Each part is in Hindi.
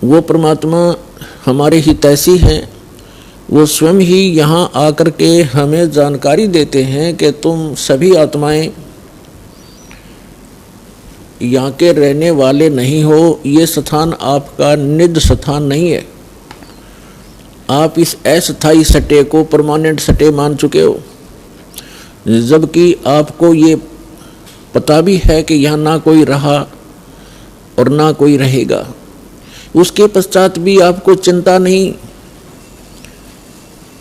वो परमात्मा हमारे हितैषी हैं। वो स्वयं ही यहाँ आकर के हमें जानकारी देते हैं कि तुम सभी आत्माएं यहाँ के रहने वाले नहीं हो। ये स्थान आपका निज स्थान नहीं है। आप इस अस्थायी सटे को परमानेंट सटे मान चुके हो, जबकि आपको ये पता भी है कि यहाँ ना कोई रहा और ना कोई रहेगा। उसके पश्चात भी आपको चिंता नहीं।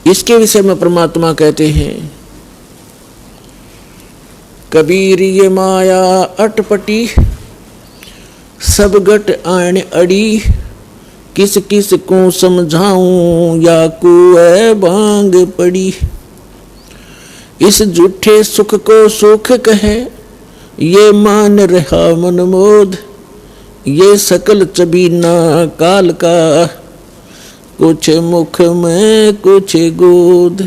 इसके विषय में परमात्मा कहते हैं, कबीर ये माया अटपटी सब गट आण अड़ी, किस किस को समझाऊं या कुए भांग पड़ी। इस झूठे सुख को सुख कहे ये मान रहा मन मोद, ये सकल चबीना काल का कुछ मुख में कुछ गोद।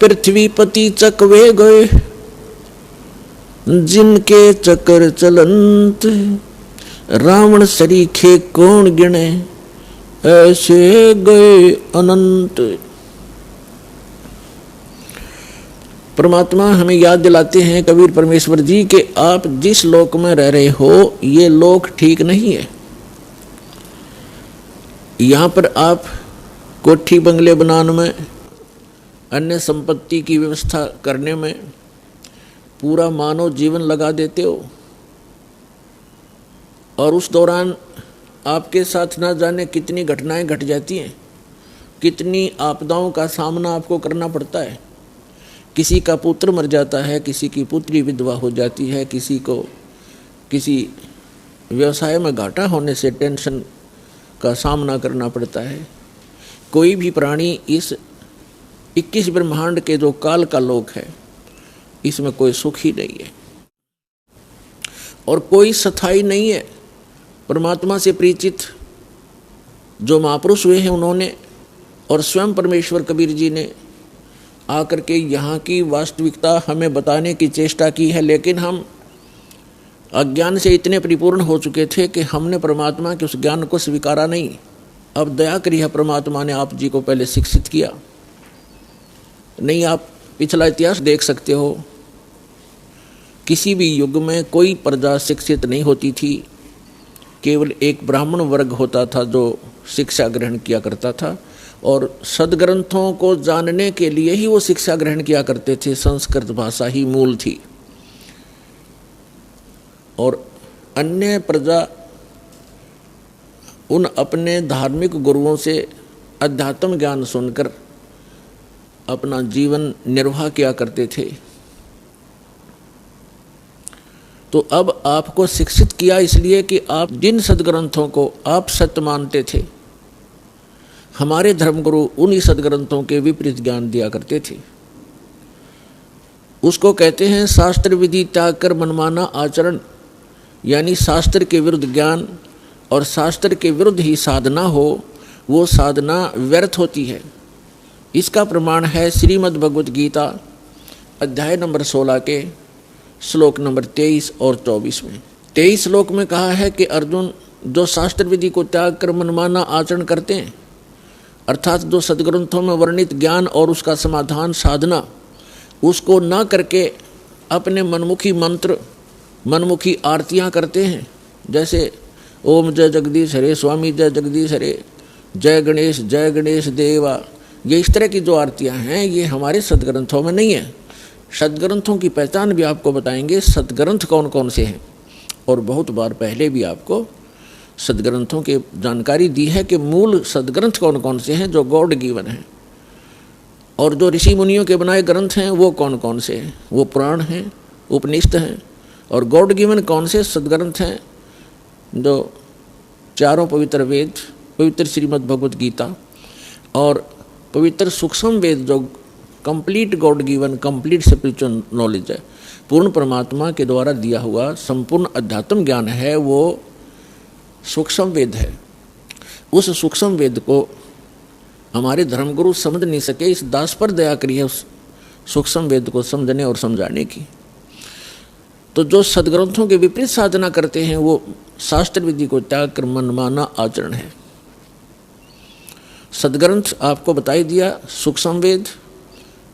पृथ्वीपति चकवे गए जिनके चक्कर चलंत, रावण सरीखे कौन गिने ऐसे गए अनंत। परमात्मा हमें याद दिलाते हैं कबीर परमेश्वर जी कि आप जिस लोक में रह रहे हो ये लोक ठीक नहीं है। यहाँ पर आप कोठी बंगले बनाने में, अन्य संपत्ति की व्यवस्था करने में पूरा मानव जीवन लगा देते हो, और उस दौरान आपके साथ ना जाने कितनी घटनाएं घट जाती हैं, कितनी आपदाओं का सामना आपको करना पड़ता है। किसी का पुत्र मर जाता है, किसी की पुत्री विधवा हो जाती है, किसी को किसी व्यवसाय में घाटा होने से टेंशन का सामना करना पड़ता है। कोई भी प्राणी इस 21 ब्रह्मांड के जो काल का लोक है इसमें कोई सुख ही नहीं है और कोई स्थायी नहीं है। परमात्मा से परिचित जो महापुरुष हुए हैं उन्होंने और स्वयं परमेश्वर कबीर जी ने आकर के यहाँ की वास्तविकता हमें बताने की चेष्टा की है, लेकिन हम अज्ञान से इतने परिपूर्ण हो चुके थे कि हमने परमात्मा के उस ज्ञान को स्वीकारा नहीं। अब दया करी है परमात्मा ने आप जी को पहले शिक्षित किया। नहीं, आप पिछला इतिहास देख सकते हो, किसी भी युग में कोई प्रजा शिक्षित नहीं होती थी। केवल एक ब्राह्मण वर्ग होता था जो शिक्षा ग्रहण किया करता था, और सदग्रंथों को जानने के लिए ही वो शिक्षा ग्रहण किया करते थे। संस्कृत भाषा ही मूल थी और अन्य प्रजा उन अपने धार्मिक गुरुओं से अध्यात्म ज्ञान सुनकर अपना जीवन निर्वाह किया करते थे। तो अब आपको शिक्षित किया इसलिए कि आप जिन सदग्रंथों को आप सत्य मानते थे, हमारे धर्मगुरु उन्हीं सदग्रंथों के विपरीत ज्ञान दिया करते थे। उसको कहते हैं शास्त्र विधि त्याग कर मनमाना आचरण, यानी शास्त्र के विरुद्ध ज्ञान और शास्त्र के विरुद्ध ही साधना हो, वो साधना व्यर्थ होती है। इसका प्रमाण है श्रीमद् भगवत गीता अध्याय नंबर 16 के श्लोक नंबर 23 और 24 में। 23 श्लोक में कहा है कि अर्जुन, जो शास्त्र विधि को त्याग कर मनमाना आचरण करते हैं, अर्थात जो सदग्रंथों में वर्णित ज्ञान और उसका समाधान साधना उसको न करके अपने मनमुखी मंत्र, मनमुखी आरतियाँ करते हैं, जैसे ओम जय जगदीश हरे, स्वामी जय जगदीश हरे, जय गणेश देवा, ये इस तरह की जो आरतियाँ हैं ये हमारे सदग्रंथों में नहीं है। सदग्रंथों की पहचान भी आपको बताएंगे, सदग्रंथ कौन कौन से हैं, और बहुत बार पहले भी आपको सदग्रंथों की जानकारी दी है कि मूल सदग्रंथ कौन कौन से हैं जो गॉड गिवन हैं, और जो ऋषि मुनियों के बनाए ग्रंथ हैं वो कौन कौन से हैं, वो पुराण हैं, उपनिषद हैं, और गॉड गिवन कौन से सदग्रंथ हैं, जो चारों पवित्र वेद, पवित्र श्रीमद् भगवत गीता और पवित्र सूक्ष्म वेद जो complete God given complete spiritual knowledge है, पूर्ण परमात्मा के द्वारा दिया हुआ संपूर्ण अध्यात्म ज्ञान है, वो सूक्ष्म वेद है। उस सूक्ष्म वेद को हमारे धर्मगुरु समझ नहीं सके, इस दास पर दया करी है उस सूक्ष्म वेद को समझने और समझाने की। तो जो सदग्रंथों के विपरीत साधना करते हैं वो शास्त्र विधि को त्याग कर मनमाना आचरण है। सदग्रंथ आपको बताई दिया, सूक्ष्म वेद,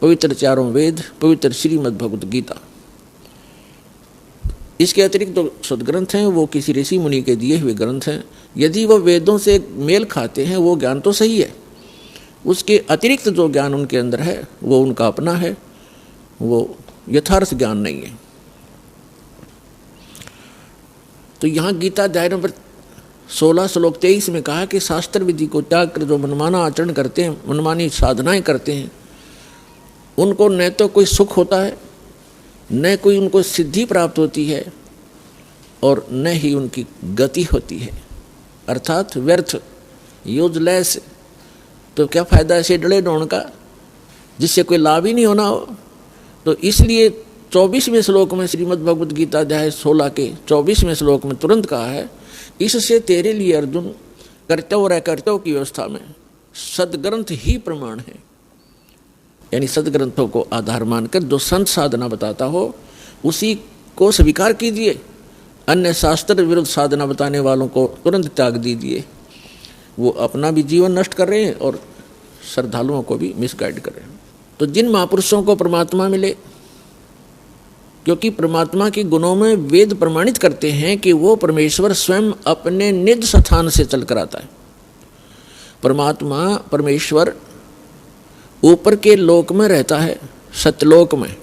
पवित्र चारों वेद, पवित्र श्रीमद् भगवत गीता। इसके अतिरिक्त जो सदग्रंथ हैं वो किसी ऋषि मुनि के दिए हुए ग्रंथ हैं। यदि वो वेदों से मेल खाते हैं वो ज्ञान तो सही है, उसके अतिरिक्त जो ज्ञान उनके अंदर है वो उनका अपना है, वो यथार्थ ज्ञान नहीं है। तो यहाँ गीता अध्याय नंबर 16 श्लोक 23 में कहा कि शास्त्र विधि को त्याग कर जो मनमाना आचरण करते हैं, मनमानी साधनाएं करते हैं, उनको न तो कोई सुख होता है, न कोई उनको सिद्धि प्राप्त होती है, और न ही उनकी गति होती है, अर्थात व्यर्थ, यूजलेस। तो क्या फ़ायदा ऐसे डले डोण का जिससे कोई लाभ ही नहीं होना हो। तो इसलिए 24वें श्लोक में श्रीमद् भगवत गीता अध्याय 16 के 24वें श्लोक में तुरंत कहा है, इससे तेरे लिए अर्जुन कर्तव्य और अकर्तव्य की व्यवस्था में सदग्रंथ ही प्रमाण है। यानी सदग्रंथों को आधार मानकर जो संत साधना बताता हो उसी को स्वीकार कीजिए, अन्य शास्त्र विरुद्ध साधना बताने वालों को तुरंत त्याग दीजिए। वो अपना भी जीवन नष्ट कर रहे हैं और श्रद्धालुओं को भी मिसगाइड कर रहे हैं। तो जिन महापुरुषों को परमात्मा मिले, क्योंकि परमात्मा के गुणों में वेद प्रमाणित करते हैं कि वो परमेश्वर स्वयं अपने निज स्थान से चल कर आता है। परमेश्वर ऊपर के लोक में रहता है, सत्यलोक में,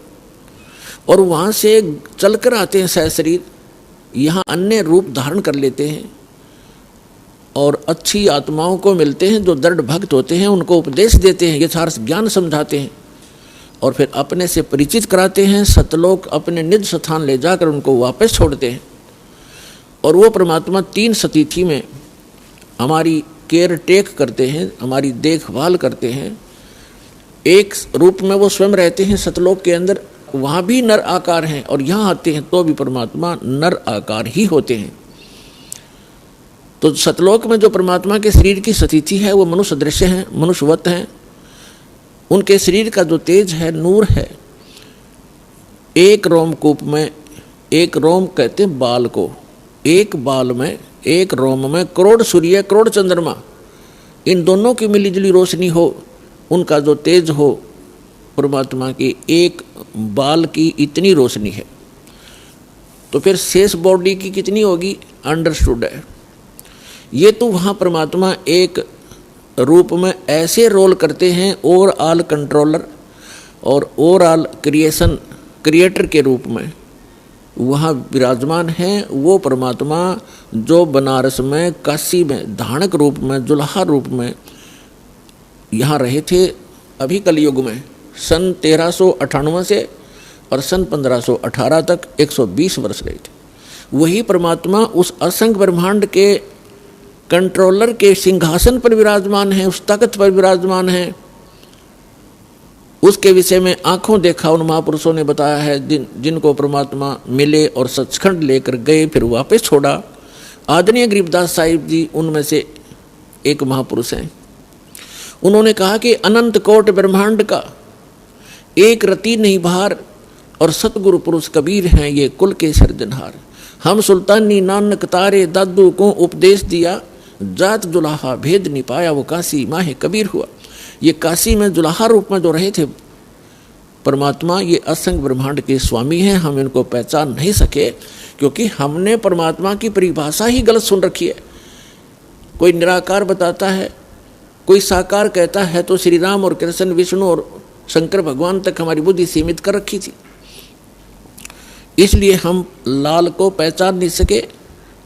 और वहाँ से चल कर आते हैं सहशरीर, यहाँ अन्य रूप धारण कर लेते हैं और अच्छी आत्माओं को मिलते हैं जो दृढ़ भक्त होते हैं, उनको उपदेश देते हैं, यथार्थ ज्ञान समझाते हैं और फिर अपने से परिचित कराते हैं। सतलोक अपने निज स्थान ले जाकर उनको वापस छोड़ते हैं। और वो परमात्मा 3 सतिथि में हमारी केयर टेक करते हैं, हमारी देखभाल करते हैं। एक रूप में वो स्वयं रहते हैं सतलोक के अंदर, वहाँ भी नर आकार हैं, और यहाँ आते हैं तो भी परमात्मा नर आकार ही होते हैं। तो सतलोक में जो परमात्मा के शरीर की स्थिति है वो मनुष्य दृश्य हैं, मनुष्यवत हैं। उनके शरीर का जो तेज है, नूर है। एक रोमकूप में, एक रोम कहते हैं बाल को, एक बाल में, एक रोम में करोड़ सूर्य, करोड़ चंद्रमा, इन दोनों की मिलीजुली रोशनी हो, उनका जो तेज हो, परमात्मा की एक बाल की इतनी रोशनी है। तो फिर शेष बॉडी की कितनी होगी, अंडरस्टूड है। ये तो वहाँ परमात्मा एक रूप में ऐसे रोल करते हैं, ओवरऑल कंट्रोलर और ओवरऑल क्रिएटर के रूप में वहाँ विराजमान हैं। वो परमात्मा जो बनारस में, काशी में धानक रूप में, जुल्हा रूप में यहाँ रहे थे अभी कलयुग में, सन 1398 से और सन 1518 तक 120 वर्ष रहे थे। वही परमात्मा उस असंख्य ब्रह्मांड के कंट्रोलर के सिंहासन पर विराजमान है, उस तख्त पर विराजमान है। उसके विषय में आंखों देखा उन महापुरुषों ने बताया है, जिनको परमात्मा मिले और सचखंड लेकर गए, फिर वापस छोड़ा। आदरणीय गरीबदास साहिब जी उनमें से एक महापुरुष हैं। उन्होंने कहा कि अनंत कोट ब्रह्मांड का एक रति नहीं भार, और सतगुरु पुरुष कबीर हैं ये कुल के सर्जनहार। हम सुल्तानी नानक तारे दादू को उपदेश दिया, जात जुलाहा भेद नहीं पाया, वो काशी माहे कबीर हुआ। ये काशी में जुलाहा रूप में जो रहे थे परमात्मा, ये असंख्य ब्रह्मांड के स्वामी हैं। हम इनको पहचान नहीं सके क्योंकि हमने परमात्मा की परिभाषा ही गलत सुन रखी है। कोई निराकार बताता है, कोई साकार कहता है, तो श्री राम और कृष्ण, विष्णु और शंकर भगवान तक हमारी बुद्धि सीमित कर रखी थी। इसलिए हम लाल को पहचान नहीं सके।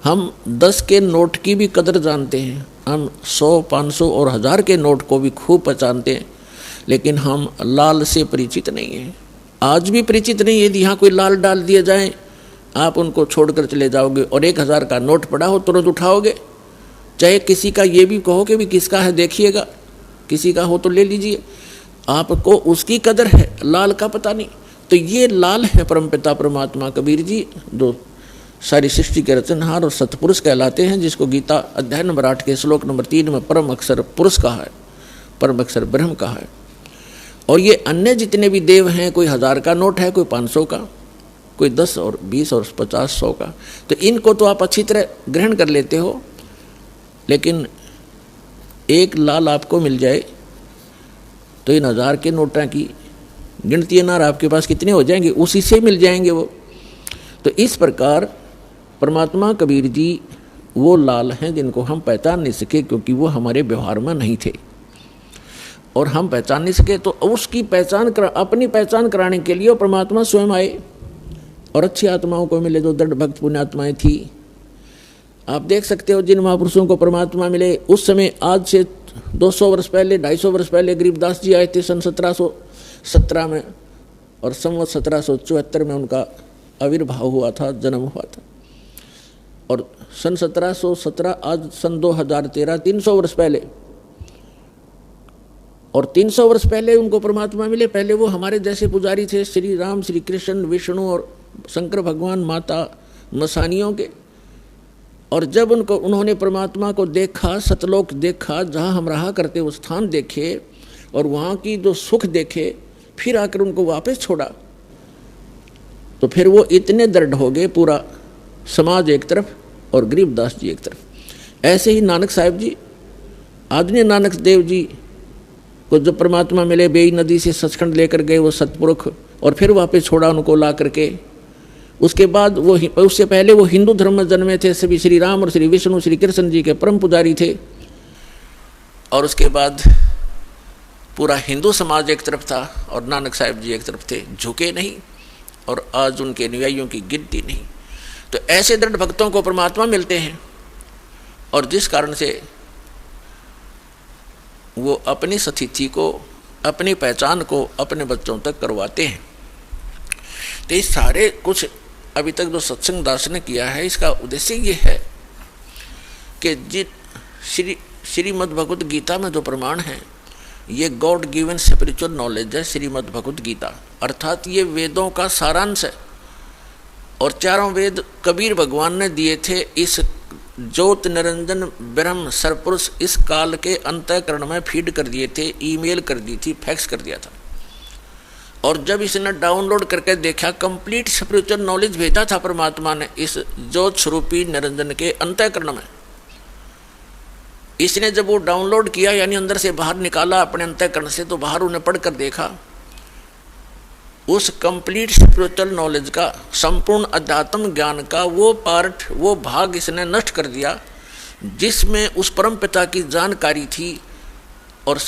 हम 10 के नोट की भी कदर जानते हैं, हम 100, 500 और 1000 के नोट को भी खूब पहचानते हैं, लेकिन हम लाल से परिचित नहीं हैं। आज भी परिचित नहीं है। यदि यहाँ कोई लाल डाल दिए जाए, आप उनको छोड़कर चले जाओगे, और 1000 का नोट पड़ा हो तुरंत उठाओगे। चाहे किसी का ये भी कहो कि भी किसका है देखिएगा, किसी का हो तो ले लीजिए, आपको उसकी कदर है, लाल का पता नहीं। तो ये लाल है परमपिता परमात्मा कबीर जी, जो सारी सृष्टि के रचनहार और सतपुरुष कहलाते हैं, जिसको गीता अध्याय नंबर 8 के श्लोक नंबर 3 में परम अक्षर पुरुष कहा है, परम अक्षर ब्रह्म कहा है। और ये अन्य जितने भी देव हैं, कोई 1000 का नोट है, कोई 500 का, कोई 10 और 20 और 50 100 का। तो इनको तो आप अच्छी तरह ग्रहण कर लेते हो, लेकिन एक लाल आपको मिल जाए तो इन 1000 के नोटा की गिनती अनार आपके पास कितने हो जाएंगे, उसी से मिल जाएंगे वो। तो इस प्रकार परमात्मा कबीर जी वो लाल हैं जिनको हम पहचान नहीं सके, क्योंकि वो हमारे व्यवहार में नहीं थे और हम पहचान नहीं सके। तो उसकी अपनी पहचान कराने के लिए परमात्मा स्वयं आए और अच्छी आत्माओं को मिले जो दृढ़ भक्त पुण्यात्माएं थी। आप देख सकते हो जिन महापुरुषों को परमात्मा मिले उस समय, आज से 200 वर्ष पहले 250 वर्ष पहले गरीबदास जी आए थे सन 1717 में, और संवत 1774 में उनका आविर्भाव हुआ था, जन्म हुआ था। और सन 1717 आज सन 2013, 300 वर्ष पहले, और 300 वर्ष पहले उनको परमात्मा मिले। पहले वो हमारे जैसे पुजारी थे, श्री राम, श्री कृष्ण, विष्णु और शंकर भगवान, माता मसानियों के। और जब उन्होंने परमात्मा को देखा, सतलोक देखा, जहाँ हम रहा करते वो स्थान देखे और वहाँ की जो सुख देखे, फिर आकर उनको वापस छोड़ा, तो फिर वो इतने दृढ़ हो गए, पूरा समाज एक तरफ और गरीबदास जी एक तरफ। ऐसे ही नानक साहिब जी, आदरणीय नानक देव जी को जब परमात्मा मिले, बेई नदी से सचखंड लेकर गए वो सतपुरुष, और फिर वापस छोड़ा उनको ला करके। उसके बाद उससे पहले वो हिंदू धर्म में जन्मे थे, सभी श्री राम और श्री विष्णु श्री कृष्ण जी के परम पुजारी थे। और उसके बाद पूरा हिंदू समाज एक तरफ था और नानक साहिब जी एक तरफ थे, झुके नहीं, और आज उनके अनुयायियों की गिनती नहीं। तो ऐसे दृढ़ भक्तों को परमात्मा मिलते हैं, और जिस कारण से वो अपनी स्थिति को, अपनी पहचान को अपने बच्चों तक करवाते हैं। तो ये सारे कुछ अभी तक जो सत्संग दास ने किया है, इसका उद्देश्य ये है कि श्रीमद् भगवत गीता में जो प्रमाण है, ये गॉड गिवन स्पिरिचुअल नॉलेज है। श्रीमद् भगवत गीता अर्थात ये वेदों का सारांश है, और चारों वेद कबीर भगवान ने दिए थे इस ज्योत निरंजन ब्रह्म सरपुरुष इस काल के अंतःकरण में फीड कर दिए थे, ईमेल कर दी थी, फैक्स कर दिया था। और जब इसने डाउनलोड करके देखा, कंप्लीट स्पिरिचुअल नॉलेज भेजा था परमात्मा ने इस ज्योत स्वरूपी निरंजन के अंतःकरण में। इसने जब वो डाउनलोड किया, यानी अंदर से बाहर निकाला अपने अंतःकरण से, तो बाहर उन्हें पढ़कर देखा, उस कंप्लीट स्पिरिचुअल नॉलेज का, संपूर्ण अध्यात्म ज्ञान का वो पार्ट, वो भाग इसने नष्ट कर दिया जिसमें उस परम पिता की जानकारी थी और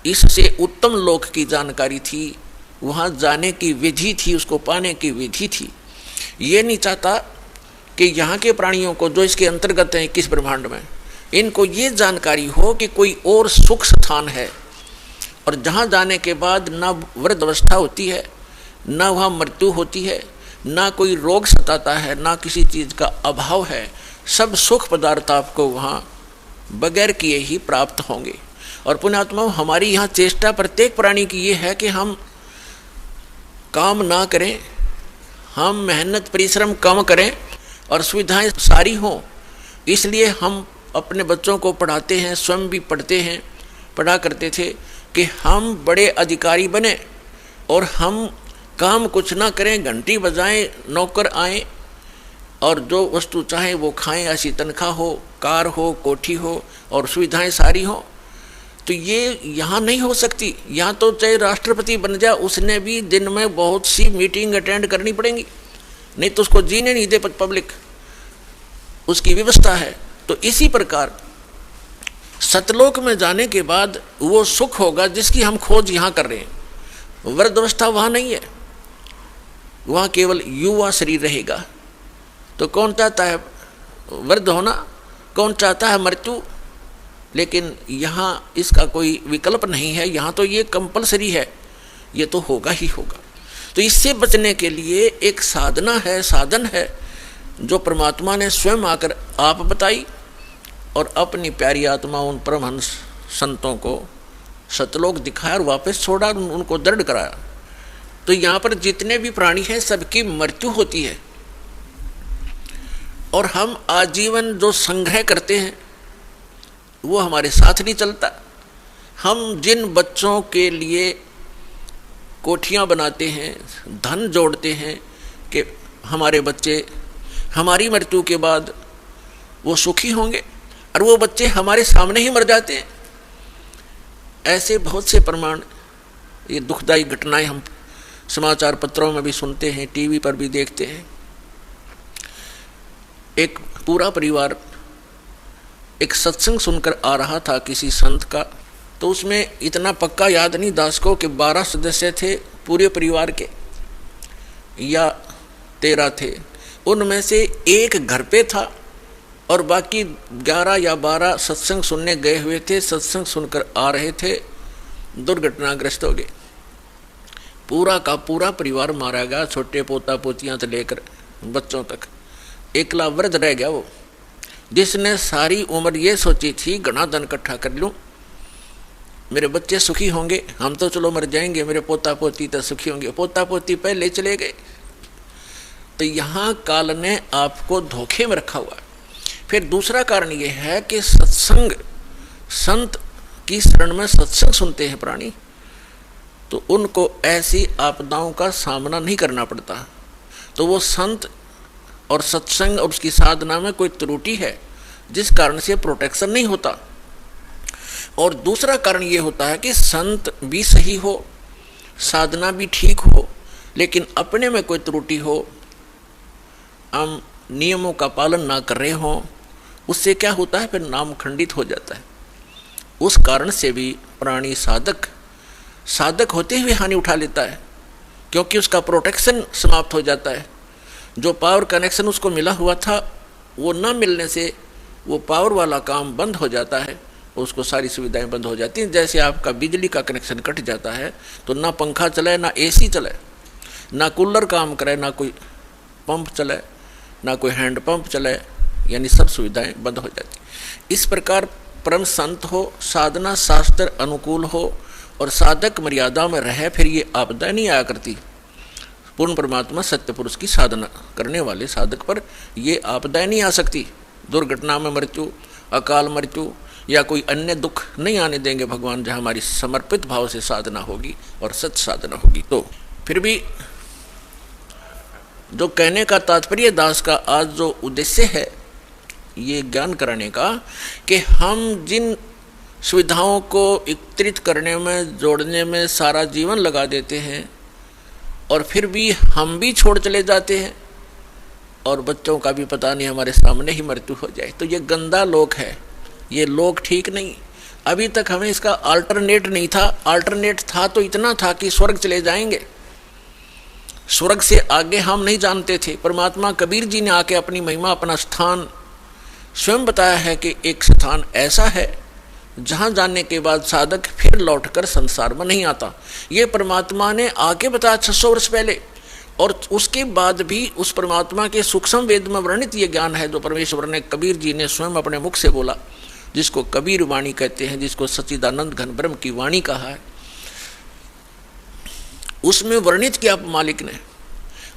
इससे उत्तम लोक की जानकारी थी, वहाँ जाने की विधि थी, उसको पाने की विधि थी। ये नहीं चाहता कि यहाँ के प्राणियों को जो इसके अंतर्गत हैं 21 ब्रह्मांड में, इनको ये जानकारी हो कि कोई और सुख स्थान है, और जहाँ जाने के बाद ना वृद्धावस्था होती है, ना वहाँ मृत्यु होती है, ना कोई रोग सताता है, ना किसी चीज़ का अभाव है। सब सुख पदार्थ आपको वहाँ बगैर किए ही प्राप्त होंगे। और पुण्यात्माओं, हमारी यहाँ चेष्टा प्रत्येक प्राणी की ये है कि हम काम ना करें, हम मेहनत परिश्रम कम करें और सुविधाएं सारी हों। इसलिए हम अपने बच्चों को पढ़ाते हैं, स्वयं भी पढ़ते हैं, पढ़ा करते थे कि हम बड़े अधिकारी बने और हम काम कुछ ना करें, घंटी बजाएं, नौकर आएँ और जो वस्तु चाहे वो खाएं, ऐसी तनख्वाह हो, कार हो, कोठी हो और सुविधाएं सारी हों। तो ये यहाँ नहीं हो सकती। यहाँ तो चाहे राष्ट्रपति बन जाए, उसने भी दिन में बहुत सी मीटिंग अटेंड करनी पड़ेंगी, नहीं तो उसको जीने नहीं दे पब्लिक, उसकी व्यवस्था है। तो इसी प्रकार सतलोक में जाने के बाद वो सुख होगा जिसकी हम खोज यहाँ कर रहे हैं। वृद्धावस्था वहाँ नहीं है, वहाँ केवल युवा शरीर रहेगा। तो कौन चाहता है वृद्ध होना, कौन चाहता है मृत्यु? लेकिन यहाँ इसका कोई विकल्प नहीं है, यहाँ तो ये कंपलसरी है, ये तो होगा ही होगा। तो इससे बचने के लिए एक साधना है, साधन है, जो परमात्मा ने स्वयं आकर आप बताई और अपनी प्यारी आत्मा उन परमहंस संतों को सतलोक दिखाया और वापस छोड़ा, उनको दृढ़ कराया। तो यहाँ पर जितने भी प्राणी हैं सबकी मृत्यु होती है, और हम आजीवन जो संग्रह करते हैं वो हमारे साथ नहीं चलता। हम जिन बच्चों के लिए कोठियाँ बनाते हैं, धन जोड़ते हैं कि हमारे बच्चे हमारी मृत्यु के बाद वो सुखी होंगे, और वो बच्चे हमारे सामने ही मर जाते हैं। ऐसे बहुत से प्रमाण, ये दुखदायी घटनाएं हम समाचार पत्रों में भी सुनते हैं, टीवी पर भी देखते हैं। एक पूरा परिवार एक सत्संग सुनकर आ रहा था किसी संत का, तो उसमें इतना पक्का याद नहीं दास को कि 12 सदस्य थे पूरे परिवार के या 13 थे। उनमें से एक घर पे था और बाकी 11 या 12 सत्संग सुनने गए हुए थे, सत्संग सुनकर आ रहे थे, दुर्घटनाग्रस्त हो गए। पूरा का पूरा परिवार मारा गया, छोटे पोता पोतियां से लेकर बच्चों तक। एकला वृद्ध रह गया वो, जिसने सारी उम्र ये सोची थी घना धन इकट्ठा कर लूं, मेरे बच्चे सुखी होंगे, हम तो चलो मर जाएंगे, मेरे पोता पोती तो सुखी होंगे। पोता पोती पहले चले गए। तो यहाँ काल ने आपको धोखे में रखा हुआ है। फिर दूसरा कारण ये है कि सत्संग, संत की शरण में सत्संग सुनते हैं प्राणी, तो उनको ऐसी आपदाओं का सामना नहीं करना पड़ता। तो वो संत और सत्संग और उसकी साधना में कोई त्रुटि है जिस कारण से प्रोटेक्शन नहीं होता। और दूसरा कारण ये होता है कि संत भी सही हो, साधना भी ठीक हो, लेकिन अपने में कोई त्रुटि हो, हम नियमों का पालन ना कर रहे हों, उससे क्या होता है, फिर नाम खंडित हो जाता है। उस कारण से भी प्राणी साधक होते हुए हानि उठा लेता है, क्योंकि उसका प्रोटेक्शन समाप्त हो जाता है। जो पावर कनेक्शन उसको मिला हुआ था, वो ना मिलने से वो पावर वाला काम बंद हो जाता है, उसको सारी सुविधाएं बंद हो जाती हैं। जैसे आपका बिजली का कनेक्शन कट जाता है तो ना पंखा चले, ना एसी चले, ना कूलर काम करे, ना कोई पंप चले, ना कोई हैंड पंप चले, यानी सब सुविधाएं बंद हो जाती। इस प्रकार परम संत हो, साधना शास्त्र अनुकूल हो और साधक मर्यादा में रहे, फिर ये आपदा नहीं आया करती। पूर्ण परमात्मा सत्य पुरुष की साधना करने वाले साधक पर ये आपदाएं नहीं आ सकती। दुर्घटना में मृत्यु, अकाल मृत्यु या कोई अन्य दुख नहीं आने देंगे भगवान, जहाँ हमारी समर्पित भाव से साधना होगी और सत्य साधना होगी। तो फिर भी जो कहने का तात्पर्य दास का आज जो उद्देश्य है ये ज्ञान कराने का, कि हम जिन सुविधाओं को एकत्रित करने में, जोड़ने में सारा जीवन लगा देते हैं और फिर भी हम भी छोड़ चले जाते हैं और बच्चों का भी पता नहीं हमारे सामने ही मृत्यु हो जाए, तो ये गंदा लोक है, ये लोक ठीक नहीं। अभी तक हमें इसका अल्टरनेट नहीं था। अल्टरनेट था तो इतना था कि स्वर्ग चले जाएंगे, स्वर्ग से आगे हम नहीं जानते थे। परमात्मा कबीर जी ने आके अपनी महिमा, अपना स्थान स्वयं बताया है कि एक स्थान ऐसा है जहां जाने के बाद साधक फिर लौटकर संसार में नहीं आता। ये परमात्मा ने आके बताया 600 वर्ष पहले, और उसके बाद भी उस परमात्मा के सूक्ष्म वेद में वर्णित ये ज्ञान है जो परमेश्वर ने, कबीर जी ने स्वयं अपने मुख से बोला, जिसको कबीर वाणी कहते हैं, जिसको सच्चिदानंद घन ब्रह्म की वाणी कहा है। उसमें वर्णित किया मालिक ने,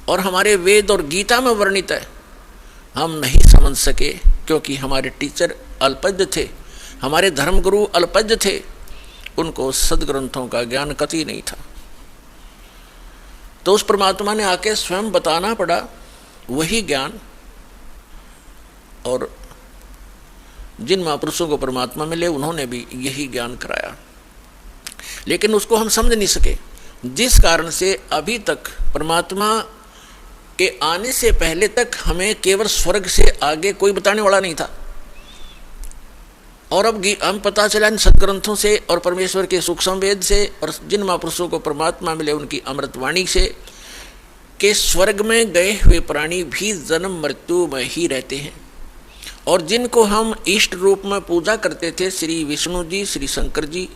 और हमारे वेद और गीता में वर्णित है। हम नहीं समझ सके क्योंकि हमारे टीचर अल्पज्ञ थे, हमारे धर्मगुरु अल्पज्ञ थे, उनको सदग्रंथों का ज्ञान कतई नहीं था। तो उस परमात्मा ने आके स्वयं बताना पड़ा वही ज्ञान, और जिन महापुरुषों को परमात्मा मिले उन्होंने भी यही ज्ञान कराया, लेकिन उसको हम समझ नहीं सके, जिस कारण से अभी तक परमात्मा के आने से पहले तक हमें केवल स्वर्ग से आगे कोई बताने वाला नहीं था। और अब हम पता चला इन सदग्रंथों से और परमेश्वर के सूक्ष्म वेद से और जिन महापुरुषों को परमात्मा मिले उनकी अमृतवाणी से, कि स्वर्ग में गए हुए प्राणी भी जन्म मृत्यु में ही रहते हैं। और जिनको हम इष्ट रूप में पूजा करते थे, श्री विष्णु जी, श्री शंकर जी,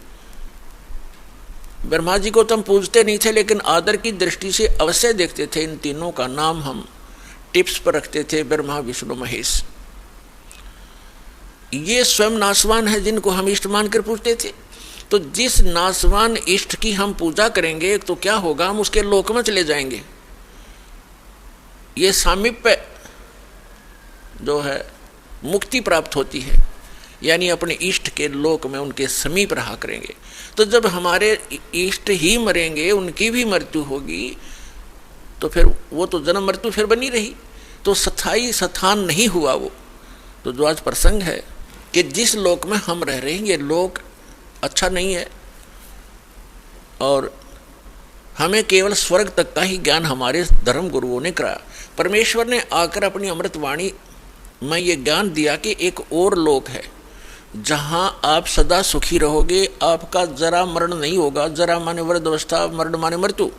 ब्रह्मा जी को तो हम पूजते नहीं थे, लेकिन आदर की दृष्टि से अवश्य देखते थे। इन तीनों का नाम हम टिप्स पर रखते थे, ब्रह्मा विष्णु महेश। ये स्वयं नासवान है जिनको हम इष्ट मानकर पूजते थे। तो जिस नासवान इष्ट की हम पूजा करेंगे तो क्या होगा, हम उसके लोक में चले जाएंगे। ये सामीप्य जो है मुक्ति प्राप्त होती है, यानी अपने इष्ट के लोक में उनके समीप रहा करेंगे। तो जब हमारे इष्ट ही मरेंगे, उनकी भी मृत्यु होगी, तो फिर वो तो जन्म मृत्यु फिर बनी रही, तो स्थायी स्थान नहीं हुआ वो। तो जो आज प्रसंग है कि जिस लोक में हम रह रहे हैं ये लोक अच्छा नहीं है, और हमें केवल स्वर्ग तक का ही ज्ञान हमारे धर्म गुरुओं ने कराया। परमेश्वर ने आकर अपनी अमृत वाणी में ये ज्ञान दिया कि एक और लोक है जहाँ आप सदा सुखी रहोगे, आपका जरा मरण नहीं होगा। जरा माने वृद्धावस्था, मरण माने मृत्यु।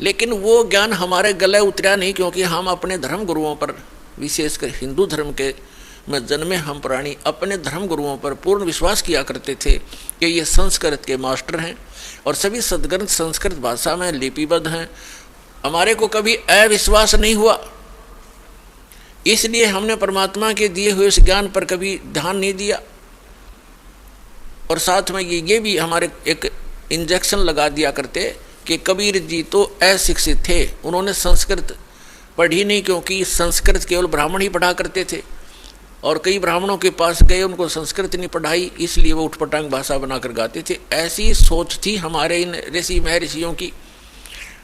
लेकिन वो ज्ञान हमारे गले उतरा नहीं, क्योंकि हम अपने धर्म गुरुओं पर, विशेषकर हिंदू धर्म के में जन्मे हम प्राणी अपने धर्म गुरुओं पर पूर्ण विश्वास किया करते थे कि ये संस्कृत के मास्टर हैं और सभी सदग्रंथ संस्कृत भाषा में लिपिबद्ध हैं। हमारे को कभी अविश्वास नहीं हुआ, इसलिए हमने परमात्मा के दिए हुए उस ज्ञान पर कभी ध्यान नहीं दिया। और साथ में ये भी हमारे एक इंजेक्शन लगा दिया करते कि कबीर जी तो अशिक्षित थे, उन्होंने संस्कृत पढ़ी नहीं, क्योंकि संस्कृत केवल ब्राह्मण ही पढ़ा करते थे और कई ब्राह्मणों के पास गए, उनको संस्कृत नहीं पढ़ाई, इसलिए वो उठपटांग भाषा बनाकर गाते थे। ऐसी सोच थी हमारे इन ऋषि महर्षियों की,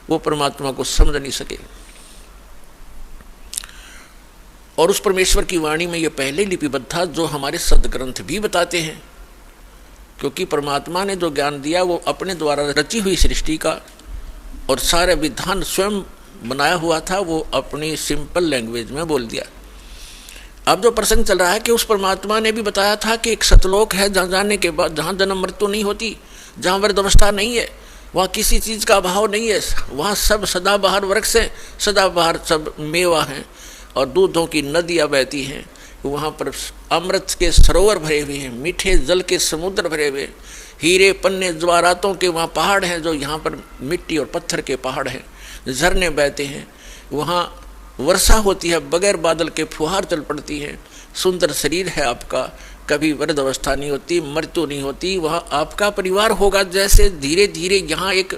वो परमात्मा को समझ नहीं सके। और उस परमेश्वर की वाणी में ये पहले लिपिबद्ध था, जो हमारे सदग्रंथ भी बताते हैं। क्योंकि परमात्मा ने जो ज्ञान दिया वो अपने द्वारा रची हुई सृष्टि का और सारे विधान स्वयं बनाया हुआ था, वो अपनी सिंपल लैंग्वेज में बोल दिया। अब जो प्रसंग चल रहा है कि उस परमात्मा ने भी बताया था कि एक सतलोक है जहाँ जाने के बाद, जहाँ जन्म मृत्यु नहीं होती, जहाँ वृद्धावस्था नहीं है, वहाँ किसी चीज़ का अभाव नहीं है, वहाँ सब सदाबहार वृक्ष हैं, सदाबहार सब मेवा हैं और दूधों की नदियाँ बहती हैं। वहाँ पर अमृत के सरोवर भरे हुए हैं, मीठे जल के समुद्र भरे हुए, हीरे पन्ने ज्वारातों के वहाँ पहाड़ हैं, जो यहाँ पर मिट्टी और पत्थर के पहाड़ हैं, झरने बहते हैं, वहाँ वर्षा होती है, बगैर बादल के फुहार चल पड़ती है, सुंदर शरीर है आपका, कभी वृद्ध अवस्था नहीं होती, मृत्यु नहीं होती, वहाँ आपका परिवार होगा। जैसे धीरे धीरे यहाँ एक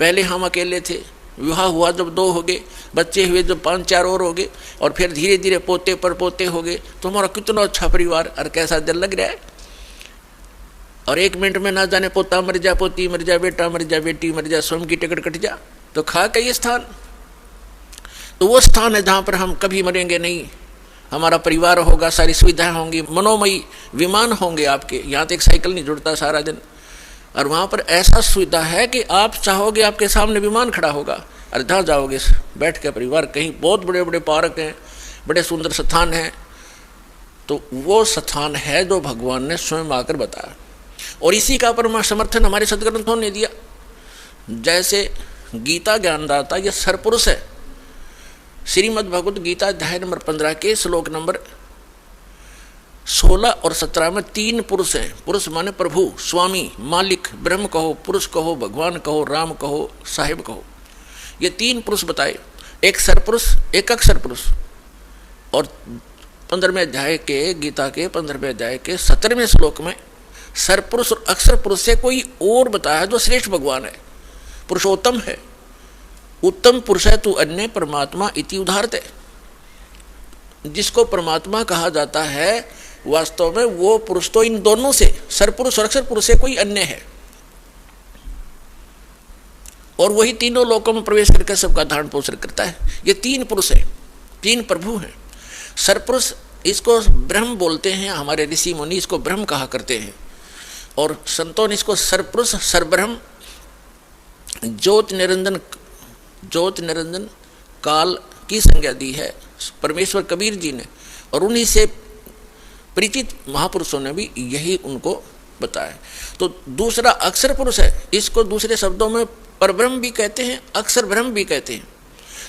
पहले हम अकेले थे, विवाह हुआ जब 2 हो गए, बच्चे हुए जब 5-4 और हो गए, और फिर धीरे धीरे पोते पर पोते हो गए, तो हमारा कितना अच्छा परिवार और कैसा दिल लग रहा है। और 1 मिनट में ना जाने पोता मर जा, पोती मर जा, बेटा मर जा, बेटी मर जा, स्वयं की टिकट कट जा, तो खा का ये स्थान, तो वो स्थान है जहाँ पर हम कभी मरेंगे नहीं, हमारा परिवार होगा, सारी सुविधाएं होंगी, मनोमयी विमान होंगे आपके। यहाँ तो एक साइकिल नहीं जुड़ता सारा दिन, और वहाँ पर ऐसा सुविधा है कि आप चाहोगे आपके सामने विमान खड़ा होगा, और जहाँ जाओगे बैठ के परिवार, कहीं बहुत बड़े बड़े पार्क हैं, बड़े सुंदर स्थान हैं। तो वो स्थान है जो भगवान ने स्वयं आकर बताया, और इसी का परम समर्थन हमारे सदग्रंथों ने दिया। जैसे गीता ज्ञानदाता ये सरपुरुष है, श्रीमद् भगवत गीता अध्याय नंबर 15 के श्लोक नंबर 16 और 17 में 3 पुरुष हैं। पुरुष माने प्रभु, स्वामी, मालिक, ब्रह्म कहो, पुरुष कहो, भगवान कहो, राम कहो, साहिब कहो, ये 3 पुरुष बताए। एक सरपुरुष, एक अक्षर पुरुष। और 15वें अध्याय के गीता के 15वें अध्याय के 17वें श्लोक में सरपुरुष और अक्षर पुरुष से कोई और बताया जो श्रेष्ठ भगवान है, पुरुषोत्तम है, उत्तम पुरुष है तू अन्य परमात्मा इति उदाहरते। जिसको परमात्मा कहा जाता है वास्तव में वो पुरुष तो इन दोनों से, सरपुरुष और अक्षर पुरुष से कोई अन्य है, और वही तीनों लोकों में प्रवेश करके सबका धारण पोषण करता है। ये 3 पुरुष हैं, 3 प्रभु हैं। सरपुरुष इसको ब्रह्म बोलते हैं, हमारे ऋषि मुनि इसको ब्रह्म कहा करते हैं, और संतों ने इसको सरपुरुष, सरब्रह्म, ज्योत निरंजन काल की संज्ञा दी है परमेश्वर कबीर जी ने, और उन्हीं से परिचित महापुरुषों ने भी यही उनको बताया। तो दूसरा अक्षर पुरुष है, इसको दूसरे शब्दों में परब्रह्म भी कहते हैं, अक्षर ब्रह्म भी कहते हैं।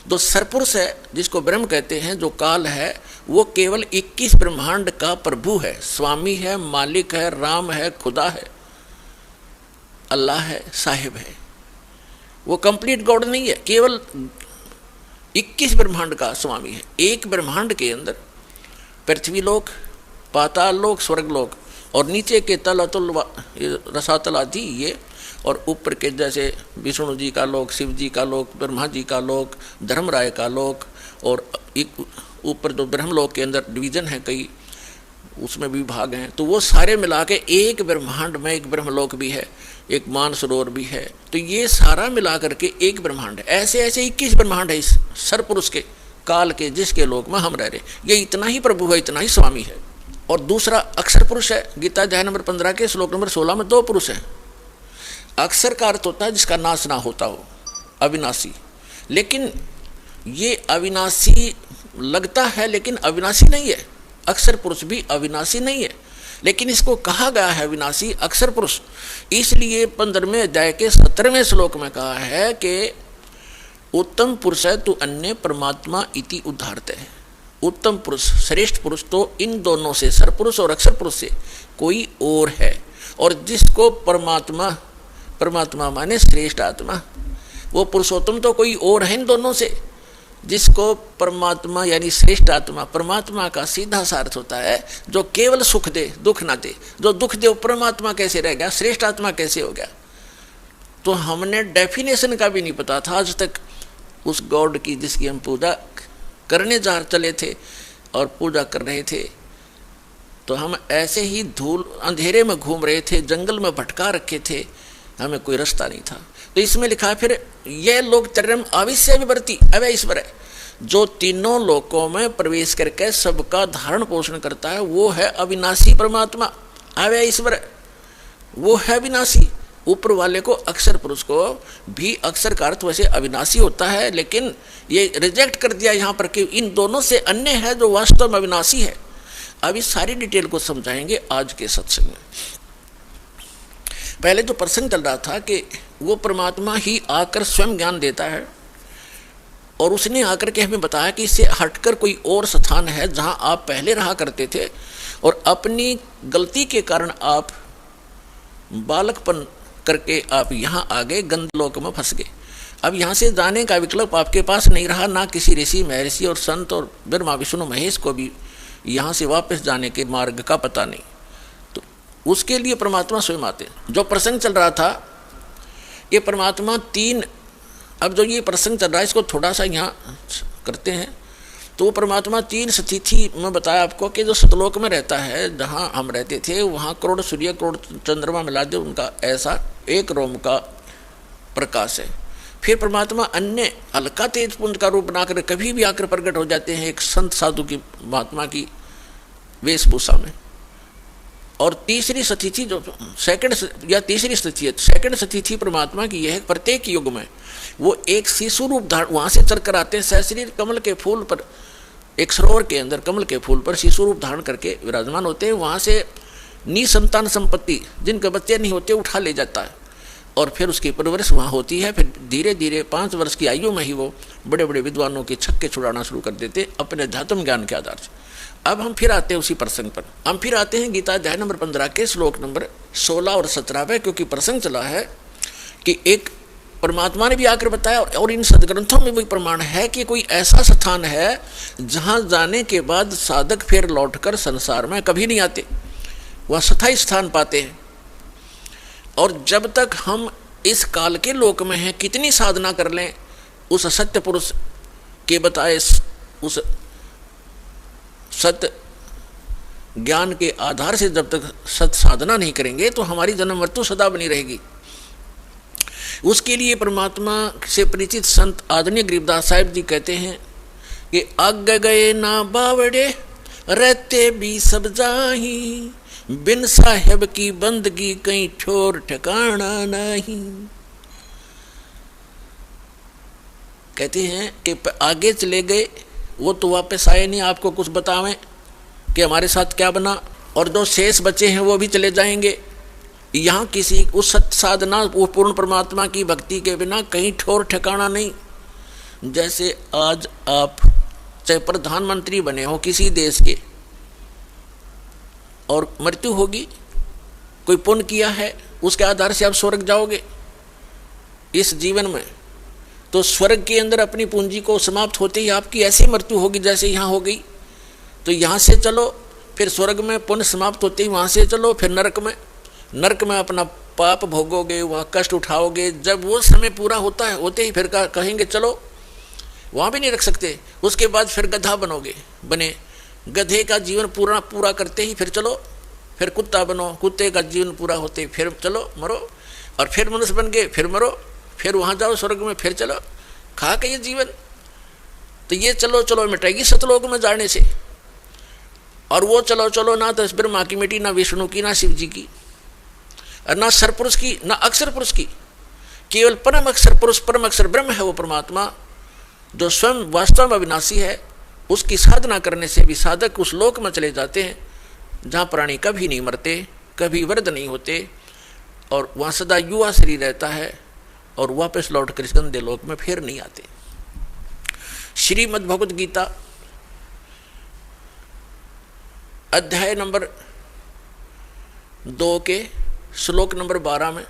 जो सरपुरुष है जिसको ब्रह्म कहते हैं, जो काल है, वो केवल 21 ब्रह्मांड का प्रभु है, स्वामी है, मालिक है, राम है, खुदा है, अल्लाह है, साहिब है। वो कंप्लीट गॉड नहीं है, केवल 21 ब्रह्मांड का स्वामी है। एक ब्रह्मांड के अंदर पृथ्वी लोक, पाताल लोक, स्वर्ग लोक, और नीचे के तल अतुल रसातल आदि ये, और ऊपर के जैसे विष्णु जी का लोक, शिव जी का लोक, ब्रह्मा जी का लोक, धर्मराय का लोक, और ऊपर जो ब्रह्मलोक के अंदर डिवीजन है कई, उसमें भी भाग हैं, तो वो सारे मिला के एक ब्रह्मांड में एक ब्रह्मलोक भी है, एक मानसरोवर भी है। तो ये सारा मिला करके एक ब्रह्मांड है। ऐसे ऐसे 21 ब्रह्मांड है इस सरपुरुष के काल के, जिसके लोक में हम रह रहे। ये इतना ही प्रभु है, इतना ही स्वामी है। और दूसरा अक्षर पुरुष है। गीता अध्याय नंबर 15 के श्लोक नंबर 16 में 2 पुरुष हैं। अक्षर का अर्थ होता है जिसका नाश ना होता हो, अविनाशी। लेकिन ये अविनाशी लगता है लेकिन अविनाशी नहीं है। अक्षर पुरुष भी अविनाशी नहीं है, लेकिन इसको कहा गया है अविनाशी अक्षर पुरुष। इसलिए 15वें अध्याय के 17वें श्लोक में कहा है कि उत्तम पुरुष है तो अन्य परमात्मा इति उद्धारते है। उत्तम पुरुष, श्रेष्ठ पुरुष तो इन दोनों से, सरपुरुष और अक्षर पुरुष से कोई और है। और जिसको परमात्मा, परमात्मा माने श्रेष्ठ आत्मा, वो पुरुषोत्तम तो कोई और है इन दोनों से। जिसको परमात्मा यानी श्रेष्ठ आत्मा, परमात्मा का सीधा सा अर्थ होता है जो केवल सुख दे, दुख ना दे। जो दुख दे वो परमात्मा कैसे रह गया, श्रेष्ठ आत्मा कैसे हो गया? तो हमने डेफिनेशन का भी नहीं पता था आज तक उस गॉड की जिसकी हम पूजा करने जा चले थे और पूजा कर रहे थे। तो हम ऐसे ही धूल अंधेरे में घूम रहे थे, जंगल में भटका रखे थे, हमें कोई रास्ता नहीं था। तो इसमें लिखा है फिर यह लोक चरम आविश्य विवर्ती अवय ईश्वर है, जो तीनों लोकों में प्रवेश करके सबका धारण पोषण करता है, वो है अविनाशी परमात्मा, अवय ईश्वर है, वो है अविनाशी। ऊपर वाले को अक्षर पुरुष को भी अक्षर का अर्थ वैसे अविनाशी होता है, लेकिन ये रिजेक्ट कर दिया यहाँ पर कि इन दोनों से अन्य है जो वास्तव में अविनाशी है। अब इस सारी डिटेल को समझाएंगे आज के सत्संग में। पहले तो प्रसंग चल रहा था कि वो परमात्मा ही आकर स्वयं ज्ञान देता है, और उसने आकर के हमें बताया कि इससे हटकर कोई और स्थान है जहाँ आप पहले रहा करते थे, और अपनी गलती के कारण आप बालकपन करके आप यहाँ आ गए, गंधलोक में फंस गए। अब यहाँ से जाने का विकल्प आपके पास नहीं रहा, ना किसी ऋषि महर्षि और संत और ब्रह्मा विष्णु महेश को भी यहाँ से वापस जाने के मार्ग का पता नहीं। तो उसके लिए परमात्मा स्वयं आते। जो प्रसंग चल रहा था ये परमात्मा तीन, अब जो ये प्रसंग चल रहा है इसको थोड़ा सा यहाँ करते हैं। तो वो परमात्मा 3 स्थिति में बताया आपको कि जो सतलोक में रहता है, जहाँ हम रहते थे, वहाँ करोड़ सूर्य करोड़ चंद्रमा मिला दे उनका ऐसा एक रोम का प्रकाश है। फिर परमात्मा अन्य हल्का तेज पुंज का रूप बनाकर कभी भी आकर प्रकट हो जाते हैं एक संत साधु की, महात्मा की वेशभूषा में। और तीसरी स्थिति जो सेकंड या तीसरी स्थिति है, सेकंड स्थिति परमात्मा की यह है, प्रत्येक युग में वो एक शिशु रूप धारण, वहाँ से चलकर आते हैं सहस्री कमल के फूल पर, एक सरोवर के अंदर कमल के फूल पर शिशु रूप धारण करके विराजमान होते हैं। वहाँ से निसंतान संपत्ति, जिनके बच्चे नहीं होते, उठा ले जाता है और फिर उसकी परवरिश वहाँ होती है। फिर धीरे धीरे 5 वर्ष की आयु में ही वो बड़े बड़े विद्वानों के छक्के छुड़ाना शुरू कर देते अपने अध्यात्म ज्ञान के आधार से। अब हम फिर आते हैं उसी प्रसंग पर, हम फिर आते हैं गीता अध्याय नंबर 15 के श्लोक नंबर 16 और 17 पे, क्योंकि प्रसंग चला है कि एक परमात्मा ने भी आकर बताया और इन सदग्रंथों में भी प्रमाण है कि कोई ऐसा स्थान है जहाँ जाने के बाद साधक फिर लौटकर संसार में कभी नहीं आते, वह स्थायी स्थान पाते हैं। और जब तक हम इस काल के लोक में हैं, कितनी साधना कर लें, उस सत्य पुरुष के बताए उस सत्य ज्ञान के आधार से जब तक सत्य साधना नहीं करेंगे तो हमारी जन्म मृत्यु सदा बनी रहेगी। उसके लिए परमात्मा से परिचित संत आदरणीय गरीबदास साहिब जी कहते हैं कि अग गए ना बावड़े रहते भी सब जाही, बिन साहेब की बंदगी कहीं ठोर ठिकाना नहीं। कहते हैं कि आगे चले गए वो तो वापस आए नहीं आपको कुछ बतावें कि हमारे साथ क्या बना, और जो शेष बचे हैं वो भी चले जाएंगे। यहाँ किसी उस सत्य साधना, वो पूर्ण परमात्मा की भक्ति के बिना कहीं ठोर ठिकाना नहीं। जैसे आज आप चाहे प्रधानमंत्री बने हो किसी देश के और मृत्यु होगी, कोई पुण्य किया है उसके आधार से आप स्वर्ग जाओगे इस जीवन में, तो स्वर्ग के अंदर अपनी पूंजी को समाप्त होते ही आपकी ऐसी मृत्यु होगी जैसे यहाँ हो गई। तो यहाँ से चलो, फिर स्वर्ग में पुण्य समाप्त होते ही वहाँ से चलो, फिर नरक में अपना पाप भोगोगे, वहाँ कष्ट उठाओगे। जब वो समय पूरा होता है होते ही फिर कहेंगे चलो, वहाँ भी नहीं रख सकते। उसके बाद फिर गधा बने गधे का जीवन पूरा पूरा करते ही फिर चलो, फिर कुत्ता बनो, कुत्ते का जीवन पूरा होते फिर चलो मरो, और फिर मनुष्य बन गए फिर मरो, फिर वहाँ जाओ स्वर्ग में फिर चलो, खा के ये जीवन। तो ये चलो चलो मिटाएगी सतलोक में जाने से। और वो चलो चलो ना तो ब्रह्मा की मिट्टी, ना विष्णु की, ना शिव जी की, और ना सरपुरुष की, ना अक्षर पुरुष की। केवल परम अक्षर पुरुष, परम अक्षर ब्रह्म है वो परमात्मा, जो स्वयं वास्तव में अविनाशी है। उसकी साधना करने से भी साधक उस लोक में चले जाते हैं जहाँ प्राणी कभी नहीं मरते, कभी वृद्ध नहीं होते, और वहाँ सदा युवा शरीर रहता है, और वापस लौट कर इस गंदे लोक में फिर नहीं आते। श्रीमद् भगवद गीता अध्याय नंबर 2 के श्लोक नंबर 12 में,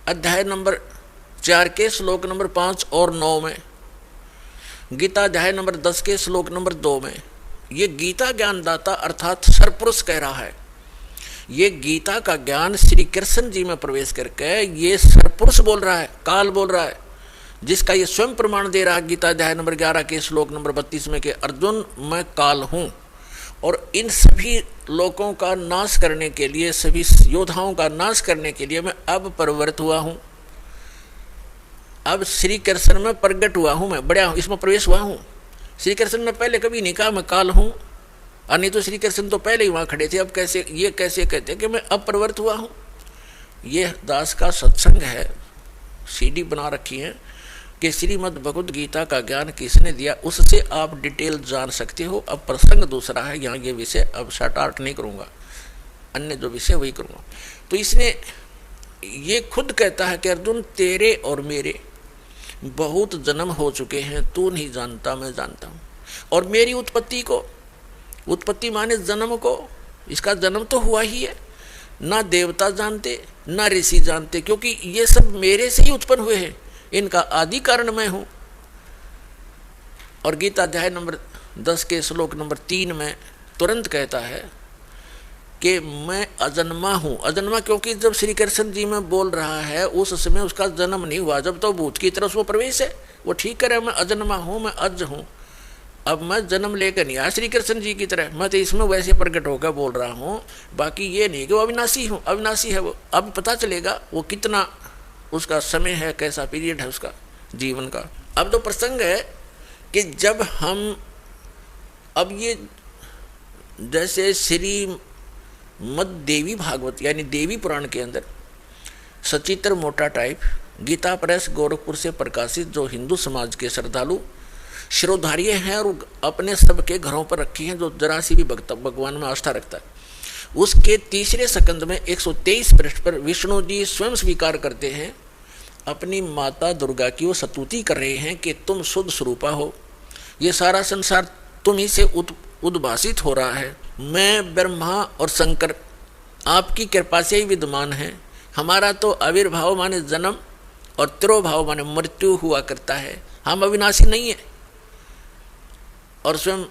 अध्याय नंबर 4 के श्लोक नंबर 5 और 9 में, गीता अध्याय नंबर 10 के श्लोक नंबर 2 में, ये गीता ज्ञानदाता अर्थात सरपुरुष कह रहा है। ये गीता का ज्ञान श्री कृष्ण जी में प्रवेश करके ये सरपुरुष बोल रहा है, काल बोल रहा है, जिसका ये स्वयं प्रमाण दे रहा है गीता अध्याय नंबर 11 के श्लोक नंबर 32 में कि अर्जुन मैं काल हूँ, और इन सभी लोगों का नाश करने के लिए, सभी योद्धाओं का नाश करने के लिए मैं अब प्रवृत्त हुआ हूँ, अब श्री कृष्ण में प्रकट हुआ हूँ, मैं बड़ा हूँ, इसमें प्रवेश हुआ हूँ। श्री कृष्ण ने पहले कभी नहीं कहा मैं काल हूँ, और नहीं तो श्री कृष्ण तो पहले ही वहाँ खड़े थे, अब कैसे ये कैसे कहते कि मैं अब प्रवृत्त हुआ हूँ। ये दास का सत्संग है, सीडी बना रखी है कि श्रीमद् भगवद गीता का ज्ञान किसने दिया, उससे आप डिटेल जान सकते हो। अब प्रसंग दूसरा है, यहाँ ये विषय अब शॉर्ट आउट नहीं करूँगा, अन्य जो विषय वही करूँगा। तो इसने ये खुद कहता है कि अर्जुन तेरे और मेरे बहुत जन्म हो चुके हैं, तू नहीं जानता मैं जानता हूँ, और मेरी उत्पत्ति को, उत्पत्ति माने जन्म को, इसका जन्म तो हुआ ही है, ना देवता जानते ना ऋषि जानते, क्योंकि ये सब मेरे से ही उत्पन्न हुए हैं, इनका आदि कारण मैं हूँ। और गीता अध्याय नंबर 10 के श्लोक नंबर 3 में तुरंत कहता है कि मैं अजन्मा हूँ। अजन्मा क्योंकि जब श्री कृष्ण जी में बोल रहा है उस समय उसका जन्म नहीं हुआ, जब तो भूत की तरफ वो प्रवेश है, वो ठीक करे मैं अजन्मा हूँ, मैं अज हूँ। अब मैं जन्म लेकर नहीं आया श्री कृष्ण जी की तरह, मैं तो इसमें वैसे प्रकट होकर बोल रहा हूँ, बाकी ये नहीं कि वो अविनाशी हूँ, अविनाशी है वो। अब पता चलेगा वो कितना उसका समय है, कैसा पीरियड है उसका जीवन का। अब तो प्रसंग है कि जब हम अब ये जैसे श्री मद देवी भागवत यानी देवी पुराण के अंदर सचित्र मोटा टाइप गीता प्रेस गोरखपुर से प्रकाशित, जो हिंदू समाज के श्रद्धालु शिरोधार्य हैं और अपने सबके घरों पर रखी हैं, जो जरा सी भी भगवान में आस्था रखता है, उसके तीसरे स्कंद में 123 पृष्ठ पर विष्णु जी स्वयं स्वीकार करते हैं, अपनी माता दुर्गा की वो स्तुति कर रहे हैं कि तुम शुद्ध स्वरूपा हो, ये सारा संसार तुम ही से उद्भासित हो रहा है, मैं ब्रह्मा और शंकर आपकी कृपा से ही विद्यमान है, हमारा तो आविर्भाव माने जन्म और तिरोभाव माने मृत्यु हुआ करता है, हम अविनाशी नहीं है। और स्वयं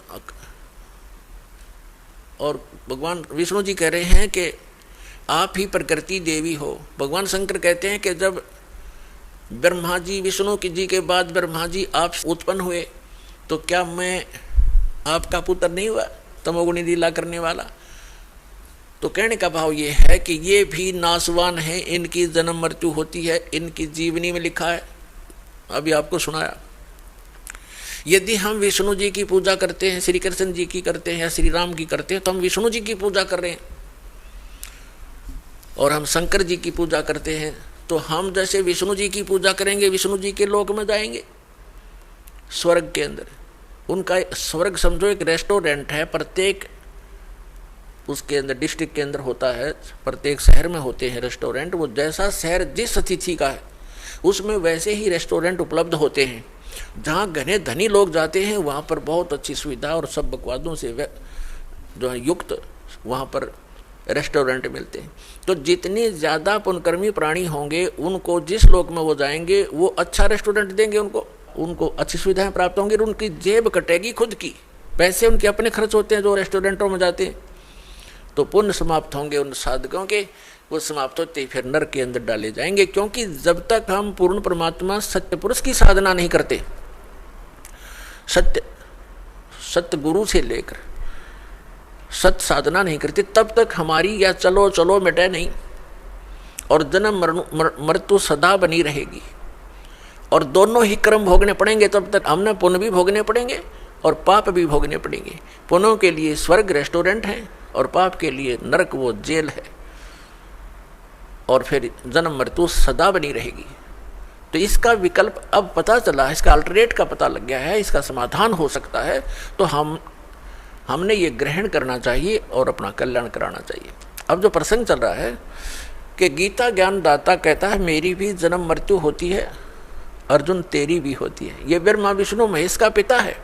और भगवान विष्णु जी कह रहे हैं कि आप ही प्रकृति देवी हो। भगवान शंकर कहते हैं कि जब ब्रह्मा जी विष्णु जी के बाद ब्रह्मा जी आप उत्पन्न हुए तो क्या मैं आपका पुत्र नहीं हुआ, तमोगुणी लीला करने वाला। तो कहने का भाव ये है कि ये भी नासवान है, इनकी जन्म मृत्यु होती है, इनकी जीवनी में लिखा है, अभी आपको सुनाया। यदि हम विष्णु जी की पूजा करते हैं, श्री कृष्ण जी की करते हैं या श्री राम की करते हैं, तो हम विष्णु जी की पूजा कर रहे हैं। और हम शंकर जी की पूजा करते हैं तो हम जैसे विष्णु जी की पूजा करेंगे, विष्णु जी के लोक में जाएंगे स्वर्ग के अंदर। उनका स्वर्ग समझो एक रेस्टोरेंट है, प्रत्येक उसके अंदर डिस्ट्रिक्ट के अंदर होता है, प्रत्येक शहर में होते हैं रेस्टोरेंट। वो जैसा शहर जिस अतिथि का है उसमें वैसे ही रेस्टोरेंट उपलब्ध होते हैं। जहाँ घने धनी लोग जाते हैं वहाँ पर बहुत अच्छी सुविधा और सब बकवादों से जो है युक्त वहाँ पर रेस्टोरेंट मिलते हैं। तो जितने ज़्यादा पुण्यकर्मी प्राणी होंगे उनको जिस लोक में वो जाएंगे वो अच्छा रेस्टोरेंट देंगे, उनको अच्छी सुविधाएं प्राप्त होंगी, उनकी जेब कटेगी खुद की, पैसे उनके अपने खर्च होते हैं जो रेस्टोरेंटों में जाते हैं। तो पुण्य समाप्त होंगे उन साधकों के, वो समाप्त होते फिर नरक के अंदर डाले जाएंगे। क्योंकि जब तक हम पूर्ण परमात्मा सत्य पुरुष की साधना नहीं करते, सत्य गुरु से लेकर सत साधना नहीं करते तब तक हमारी या चलो चलो मिटे नहीं, और जन्म मृत्यु सदा बनी रहेगी। और दोनों ही कर्म भोगने पड़ेंगे, तब तक हमने पुण्य भी भोगने पड़ेंगे और पाप भी भोगने पड़ेंगे। पुण्यों के लिए स्वर्ग रेस्टोरेंट है और पाप के लिए नरक वो जेल है, और फिर जन्म मृत्यु सदा बनी रहेगी। तो इसका विकल्प अब पता चला, इसका अल्टरनेट का पता लग गया है, इसका समाधान हो सकता है। तो हमने ये ग्रहण करना चाहिए और अपना कल्याण कराना चाहिए। अब जो प्रसंग चल रहा है कि गीता ज्ञान दाता कहता है मेरी भी जन्म मृत्यु होती है, अर्जुन तेरी भी होती है। ये ब्रह्मा विष्णु महेश का पिता है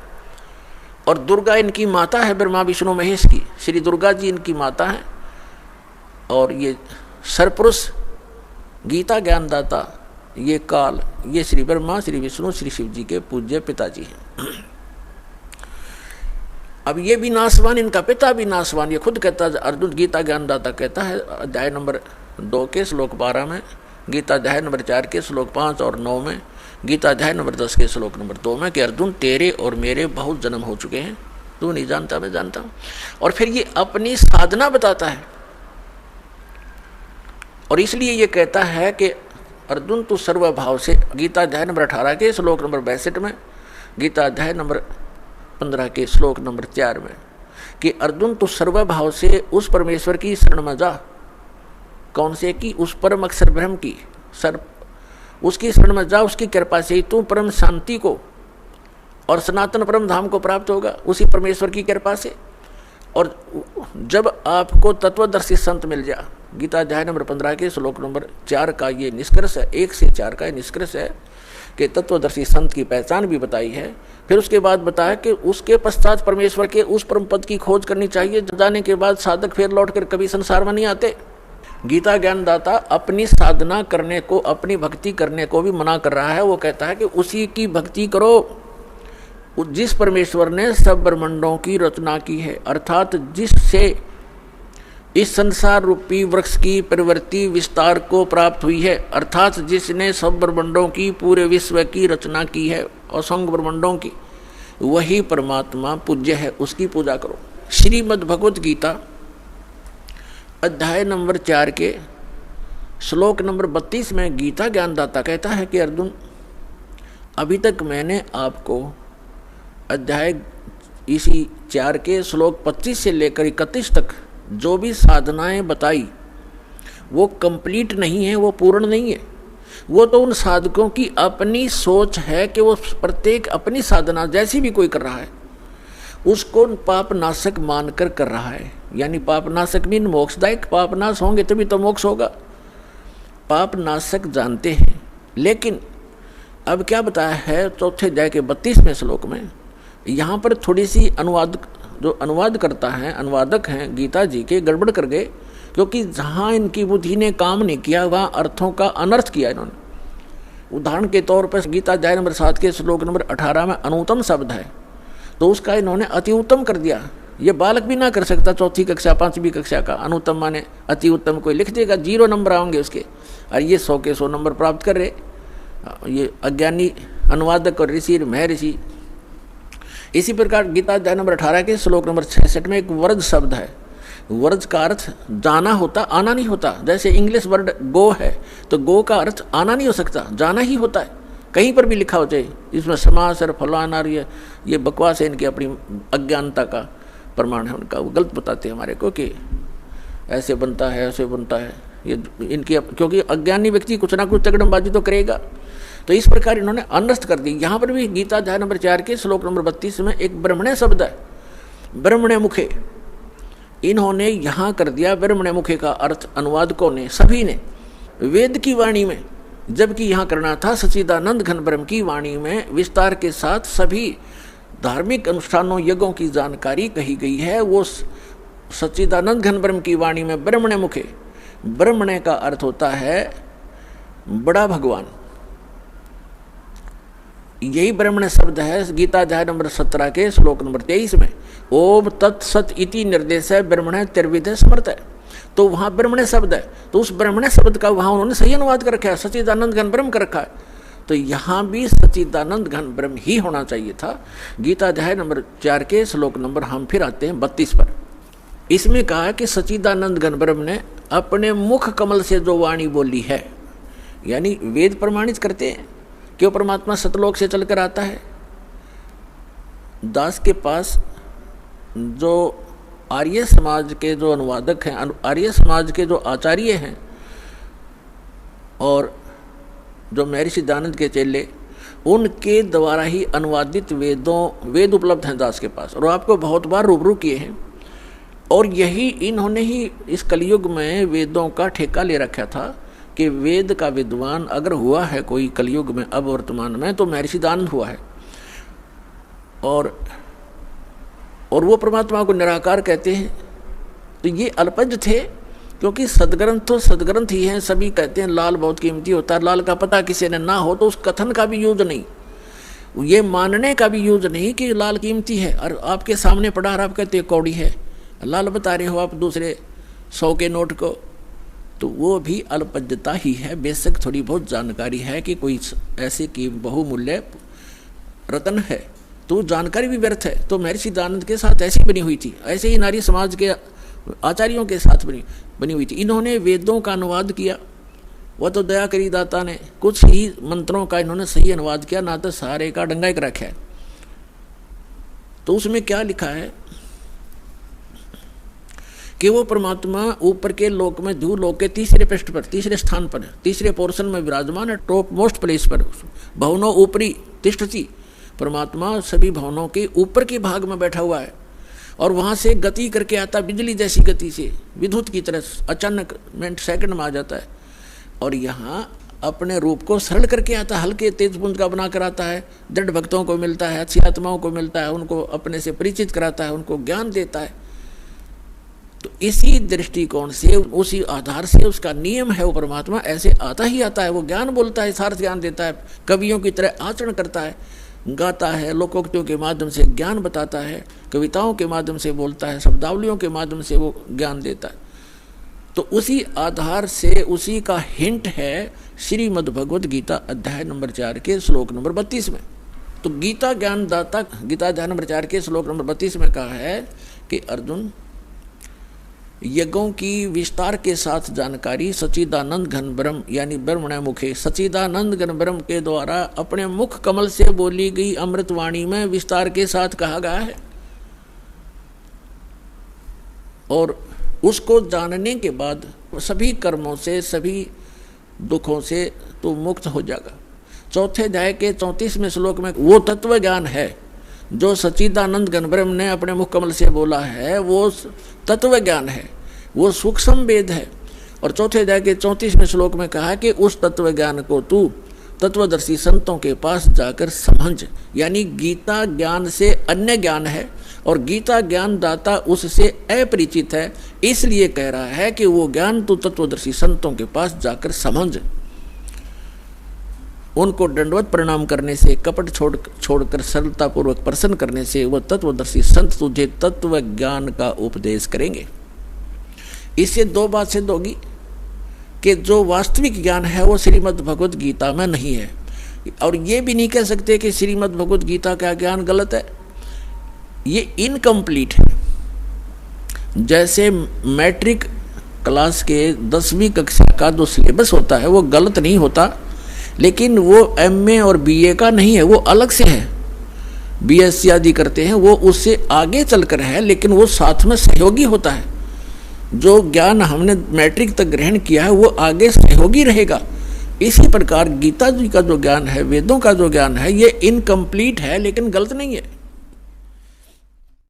और दुर्गा इनकी माता है, ब्रह्मा विष्णु महेश की। श्री दुर्गा जी इनकी माता है और ये सरपुरुष गीता ज्ञान दाता, ये काल, ये श्री ब्रह्मा, श्री विष्णु, श्री शिव जी के पूज्य पिताजी हैं। अब ये भी नासवान, इनका पिता भी नासवान। ये खुद कहता है, अर्जुन गीता ज्ञान दाता कहता है अध्याय नंबर 2 के श्लोक 12 में, गीता अध्याय नंबर 4 के श्लोक 5 और 9 में, गीता अध्याय नंबर 10 के श्लोक नंबर 2 में कि अर्जुन तेरे और मेरे बहुत जन्म हो चुके हैं, तू नहीं जानता मैं जानता हूं। और फिर ये अपनी साधना बताता है और इसलिए ये कहता है कि अर्जुन तू सर्वभाव से, गीता अध्याय नंबर 18 के श्लोक नंबर 62 में, गीता अध्याय नंबर 15 के श्लोक नंबर 4 में, कि अर्जुन तू सर्वभाव से उस परमेश्वर की शरण में जा। कौन से की? उस परम अक्षर ब्रह्म की, उसकी शरण में जा। उसकी कृपा से ही तू परम शांति को और सनातन परम धाम को प्राप्त होगा, उसी परमेश्वर की कृपा से। और जब आपको तत्वदर्शी संत मिल जा, गीता अध्याय नंबर 15 के श्लोक नंबर 4 का ये निष्कर्ष है, 1 से 4 का ये निष्कर्ष है कि तत्वदर्शी संत की पहचान भी बताई है। फिर उसके बाद बताया कि उसके पश्चात परमेश्वर के उस परम पद की खोज करनी चाहिए, जाने के बाद साधक फिर लौटकर कभी संसार में नहीं आते। गीता ज्ञानदाता अपनी साधना करने को, अपनी भक्ति करने को भी मना कर रहा है। वो कहता है कि उसी की भक्ति करो जिस परमेश्वर ने सब ब्रह्मांडों की रचना की है, अर्थात जिससे इस संसार रूपी वृक्ष की प्रवृत्ति विस्तार को प्राप्त हुई है, अर्थात जिसने सब ब्रह्मांडों की, पूरे विश्व की रचना की है, असंख्य ब्रह्मांडों की, वही परमात्मा पूज्य है, उसकी पूजा करो। श्रीमद् भगवत गीता अध्याय नंबर 4 के श्लोक नंबर 32 में गीता ज्ञानदाता कहता है कि अर्जुन, अभी तक मैंने आपको अध्याय इसी 4 के श्लोक 25 से लेकर 31 तक जो भी साधनाएं बताई वो कंप्लीट नहीं है, वो पूर्ण नहीं है। वो तो उन साधकों की अपनी सोच है कि वो प्रत्येक अपनी साधना जैसी भी कोई कर रहा है उसको पाप नाशक मानकर कर रहा है। यानी पाप नाशक मीन मोक्षदायक, पाप नाश होंगे तभी तो मोक्ष होगा। पाप नाशक जानते हैं, लेकिन अब क्या बताया है चौथे अध्याय के 32वें श्लोक में, यहाँ पर थोड़ी सी जो अनुवाद करता है, अनुवादक हैं गीता जी के, गड़बड़ कर गए, क्योंकि जहाँ इनकी बुद्धि ने काम नहीं किया वहाँ अर्थों का अनर्थ किया इन्होंने। उदाहरण के तौर पर गीता अध्याय नंबर 7 के श्लोक नंबर 18 में अनुत्तम शब्द है, तो उसका इन्होंने अति उत्तम कर दिया। ये बालक भी ना कर सकता, 4वीं कक्षा 5वीं कक्षा का अनुत्तम माने अति उत्तम कोई लिख देगा, 0 नंबर आएंगे उसके, और ये 100 के 100 नंबर प्राप्त कर रहे। ये अज्ञानी अनुवादक और ऋषि महर्षि। इसी प्रकार गीता अध्याय नंबर 18 के श्लोक नंबर 66 में एक वर्ज शब्द है। वर्ज का अर्थ जाना होता, आना नहीं होता। जैसे इंग्लिश वर्ड गो है, तो गो का अर्थ आना नहीं हो सकता, जाना ही होता है। कहीं पर भी लिखा हो चाहे, इसमें समास और फलाना, ये बकवास है, इनकी अपनी अज्ञानता का प्रमाण है उनका। वो गलत बताते हैं हमारे को कि ऐसे बनता है, ऐसे बनता है, ये इनकी, क्योंकि अज्ञानी व्यक्ति कुछ ना कुछ तगड़मबाजी तो करेगा। तो इस प्रकार इन्होंने अनर्थ कर दी। यहाँ पर भी गीता अध्याय नंबर 4 के श्लोक नंबर 32 में एक ब्रह्मण्य शब्द है, ब्रह्मण्य मुखे, इन्होंने यहाँ कर दिया ब्रह्मण्य मुखे का अर्थ अनुवादकों ने, सभी ने, वेद की वाणी में, जबकि यहाँ करना था सच्चिदानंद घन ब्रह्म की वाणी में विस्तार के साथ सभी धार्मिक अनुष्ठानों यज्ञों की जानकारी कही गई है। वो सच्चिदानंद घन ब्रह्म की वाणी में ब्रह्मण्य मुखे, ब्रह्मण्य का अर्थ होता है बड़ा भगवान, यही ब्रह्मण्य शब्द है। गीता अध्याय नंबर 17 के श्लोक नंबर 23 में ओम तत्सत इति निर्देश है ब्रह्मण्य त्रिविध समर्थ है, तो वहाँ ब्रह्मण्य शब्द है। तो उस ब्रह्मण्य शब्द का वहाँ उन्होंने सही अनुवाद कर रखा है, सच्चिदानंद घन ब्रह्म कर रखा है। तो यहाँ भी सच्चिदानंद घन ब्रह्म ही होना चाहिए था। गीता अध्याय नंबर 4 के श्लोक नंबर, हम फिर आते हैं 32 पर। इसमें कहा कि सच्चिदानंद घन ब्रह्म ने अपने मुख कमल से जो वाणी बोली है, यानी वेद प्रमाणित करते हैं कि वो परमात्मा सतलोक से चलकर आता है। दास के पास जो आर्य समाज के जो अनुवादक हैं, आर्य समाज के जो आचार्य हैं और जो महर्षि दयानंद के चेले, उनके द्वारा ही अनुवादित वेद उपलब्ध हैं दास के पास, और आपको बहुत बार रूबरू किए हैं। और यही इन्होंने ही इस कलयुग में वेदों का ठेका ले रखा था कि वेद का विद्वान अगर हुआ है कोई कलयुग में अब वर्तमान में, तो महर्षि दयानंद हुआ है। और वो परमात्मा को निराकार कहते हैं। तो ये अल्पज्ञ थे, क्योंकि सदग्रंथ तो सदग्रंथ ही हैं। सभी कहते हैं लाल बहुत कीमती होता है, लाल का पता किसी ने ना हो तो उस कथन का भी यूज नहीं, ये मानने का भी यूज नहीं कि लाल कीमती है। और आपके सामने पड़ा और आप कहते कौड़ी है, लाल बता रहे हो आप दूसरे 100 के नोट को, तो वो भी अल्पज्ञता ही है। बेशक थोड़ी बहुत जानकारी है कि कोई ऐसे की बहुमूल्य रत्न है, तो जानकारी भी व्यर्थ है। तो महर्षि दयानंद के साथ ऐसी बनी हुई थी, ऐसे ही नारी समाज के आचार्यों के साथ बनी हुई थी। इन्होंने वेदों का अनुवाद किया, वह तो दया करी दाता ने कुछ ही मंत्रों का इन्होंने सही अनुवाद किया, ना तो सारे का डंगा एक रखा है। तो उसमें क्या लिखा है कि वो परमात्मा ऊपर के लोक में धू लोक के तीसरे पृष्ठ पर, तीसरे स्थान पर, तीसरे पोर्शन में विराजमान है, टॉप मोस्ट प्लेस पर। भवनों ऊपरी तिष्ठति, परमात्मा सभी भवनों के ऊपर के भाग में बैठा हुआ है, और वहाँ से गति करके आता, बिजली जैसी गति से, विद्युत की तरह अचानक मिनट सेकंड में आ जाता है। और यहाँ अपने रूप को सरल करके आता, हल्के तेज पुंज का बना कर आता है। दृढ़ भक्तों को मिलता है, अच्छी आत्माओं को मिलता है, उनको अपने से परिचित कराता है, उनको ज्ञान देता है। तो इसी दृष्टिकोण से, उसी आधार से उसका नियम है, वो परमात्मा ऐसे आता ही आता है। वो ज्ञान बोलता है, सार्थ ज्ञान देता है, कवियों की तरह आचरण करता है, गाता है, लोकोक्तियों के माध्यम से ज्ञान बताता है, कविताओं के माध्यम से बोलता है, शब्दावलियों के माध्यम से वो ज्ञान देता है। तो उसी आधार से उसी का हिंट है श्रीमद् भगवद गीता अध्याय नंबर 4 के श्लोक नंबर 32 में। तो गीता ज्ञान दाता, गीता अध्याय नंबर 4 के श्लोक नंबर 32 में कहा है कि अर्जुन, यज्ञों की विस्तार के साथ जानकारी सच्चिदानंद घन ब्रह्म यानी ब्रह्मण मुखे, सच्चिदानंद घन ब्रह्म के द्वारा अपने मुख कमल से बोली गई अमृतवाणी में विस्तार के साथ कहा गया है। और उसको जानने के बाद सभी कर्मों से, सभी दुखों से तो मुक्त हो जाएगा। चौथे अध्याय के 34वें श्लोक में वो तत्व ज्ञान है जो सच्चिदानंद घन ब्रह्म ने अपने मुख कमल से बोला है, वो तत्व ज्ञान है, वो सूक्ष्म वेद है। और चौथे अध्याय के 34वें श्लोक में कहा कि उस तत्व ज्ञान को तू तत्वदर्शी संतों के पास जाकर समझ, यानी गीता ज्ञान से अन्य ज्ञान है और गीता ज्ञान दाता उससे अपरिचित है, इसलिए कह रहा है कि वो ज्ञान तू तत्वदर्शी संतों के पास जाकर समझ। उनको दंडवत प्रणाम करने से, कपट छोड़कर सरलतापूर्वक प्रसन्न करने से वह तत्वदर्शी संत तुझे तत्व ज्ञान का उपदेश करेंगे। इससे दो बात सिद्ध होगी कि जो वास्तविक ज्ञान है वो श्रीमद् भगवद गीता में नहीं है। और ये भी नहीं कह सकते कि श्रीमद् भगवद गीता का ज्ञान गलत है, ये इनकम्प्लीट है। जैसे मैट्रिक क्लास के 10वीं कक्षा का जो सिलेबस होता है वो गलत नहीं होता, लेकिन वो एमए और बीए का नहीं है, वो अलग से है। बीएससी आदि करते हैं वो उससे आगे चलकर है, लेकिन वो साथ में सहयोगी होता है। जो ज्ञान हमने मैट्रिक तक ग्रहण किया है वो आगे सहयोगी रहेगा। इसी प्रकार गीता जी का जो ज्ञान है, वेदों का जो ज्ञान है, ये इनकम्प्लीट है लेकिन गलत नहीं है।